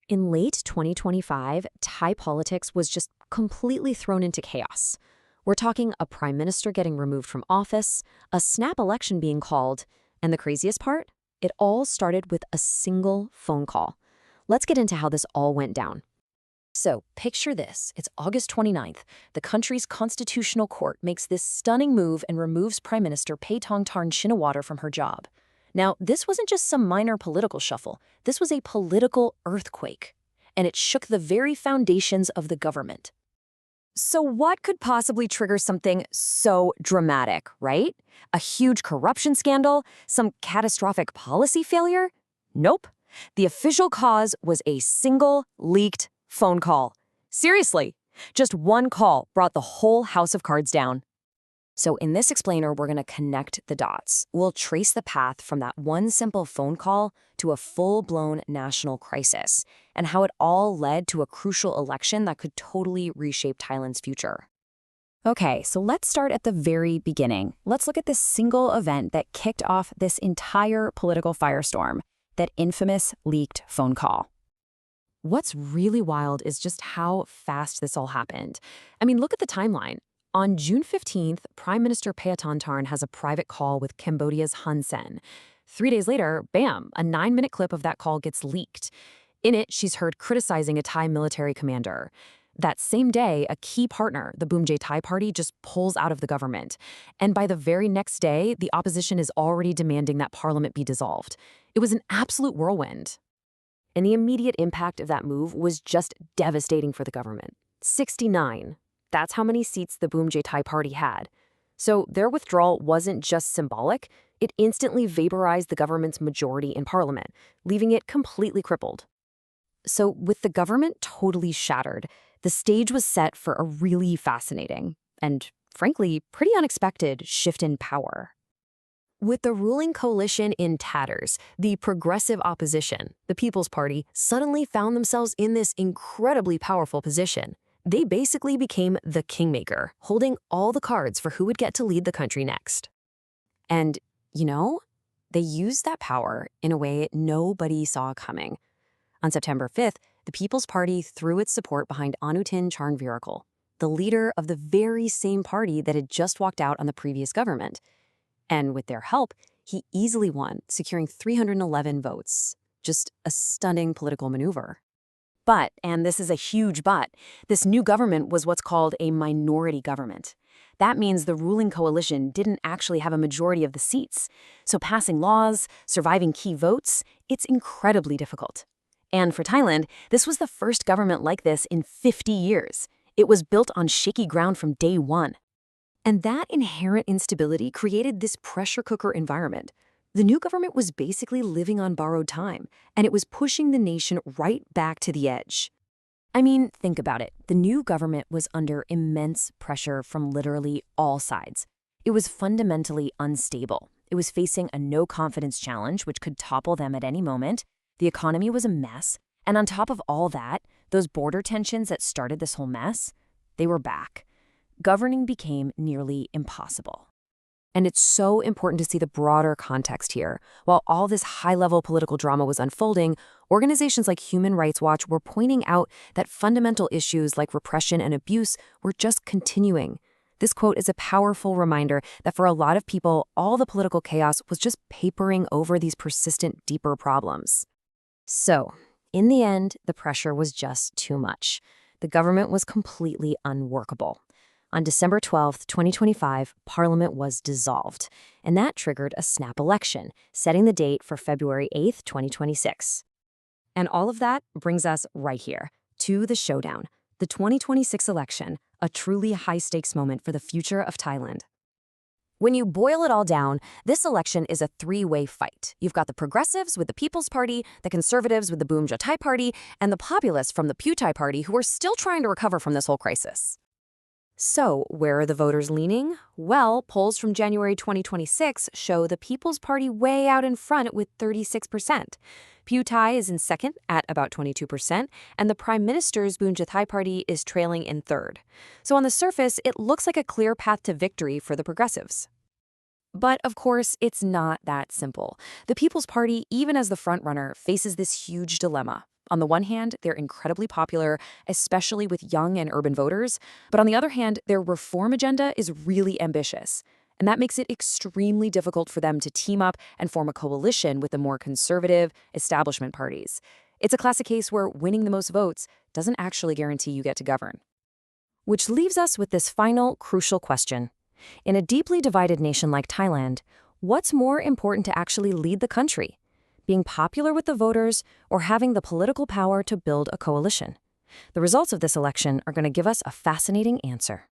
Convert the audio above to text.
In late 2025, Thai politics was just completely thrown into chaos. We're talking a prime minister getting removed from office, a snap election being called, and the craziest part? It all started with a single phone call. Let's get into how this all went down. So, picture this. It's August 29th. The country's constitutional court makes this stunning move and removes Prime Minister Paetongtarn Shinawatra from her job. Now, this wasn't just some minor political shuffle. This was a political earthquake, and it shook the very foundations of the government. So what could possibly trigger something so dramatic, right? A huge corruption scandal? Some catastrophic policy failure? Nope. The official cause was a single leaked phone call. Seriously, just one call brought the whole house of cards down. So in this explainer, we're going to connect the dots. We'll trace the path from that one simple phone call to a full-blown national crisis, and how it all led to a crucial election that could totally reshape Thailand's future. Okay, so let's start at the very beginning. Let's look at this single event that kicked off this entire political firestorm, that infamous leaked phone call. What's really wild is just how fast this all happened. I mean, look at the timeline. On June 15th, Prime Minister Paetongtarn has a private call with Cambodia's Hun Sen. 3 days later, bam, a 9-minute clip of that call gets leaked. In it, she's heard criticizing a Thai military commander. That same day, a key partner, the Boomjay Thai Party, just pulls out of the government. And by the very next day, the opposition is already demanding that parliament be dissolved. It was an absolute whirlwind. And the immediate impact of that move was just devastating for the government. 69. That's how many seats the Boomjay Thai Party had. So their withdrawal wasn't just symbolic, it instantly vaporized the government's majority in parliament, leaving it completely crippled. So with the government totally shattered, the stage was set for a really fascinating and, frankly, pretty unexpected shift in power. With the ruling coalition in tatters, the progressive opposition, the People's Party, suddenly found themselves in this incredibly powerful position. They basically became the kingmaker, holding all the cards for who would get to lead the country next. And, they used that power in a way nobody saw coming. On September 5th, the People's Party threw its support behind Anutin Charnvirakul, the leader of the very same party that had just walked out on the previous government. And with their help, he easily won, securing 311 votes. Just a stunning political maneuver. But, and this is a huge but, this new government was what's called a minority government. That means the ruling coalition didn't actually have a majority of the seats. So passing laws, surviving key votes, it's incredibly difficult. And for Thailand, this was the first government like this in 50 years. It was built on shaky ground from day one. And that inherent instability created this pressure cooker environment. The new government was basically living on borrowed time, and it was pushing the nation right back to the edge. I mean, think about it. The new government was under immense pressure from literally all sides. It was fundamentally unstable. It was facing a no-confidence challenge, which could topple them at any moment. The economy was a mess. And on top of all that, those border tensions that started this whole mess, they were back. Governing became nearly impossible. And it's so important to see the broader context here. While all this high-level political drama was unfolding, organizations like Human Rights Watch were pointing out that fundamental issues like repression and abuse were just continuing. This quote is a powerful reminder that for a lot of people, all the political chaos was just papering over these persistent, deeper problems. So, in the end, the pressure was just too much. The government was completely unworkable. On December 12, 2025, Parliament was dissolved, and that triggered a snap election, setting the date for February 8, 2026. And all of that brings us right here, to the showdown, the 2026 election, a truly high-stakes moment for the future of Thailand. When you boil it all down, this election is a three-way fight. You've got the progressives with the People's Party, the conservatives with the Boomjay Thai Party, and the populists from the Pheu Thai Party who are still trying to recover from this whole crisis. So, where are the voters leaning? Well, polls from January 2026 show the People's Party way out in front with 36%. Pheu Thai is in second at about 22%, and the Prime Minister's Boomjay Thai Party is trailing in third. So on the surface, it looks like a clear path to victory for the progressives. But of course, it's not that simple. The People's Party, even as the frontrunner, faces this huge dilemma. On the one hand, they're incredibly popular, especially with young and urban voters. But on the other hand, their reform agenda is really ambitious. And that makes it extremely difficult for them to team up and form a coalition with the more conservative establishment parties. It's a classic case where winning the most votes doesn't actually guarantee you get to govern. Which leaves us with this final, crucial question. In a deeply divided nation like Thailand, what's more important to actually lead the country? Being popular with the voters or having the political power to build a coalition? The results of this election are going to give us a fascinating answer.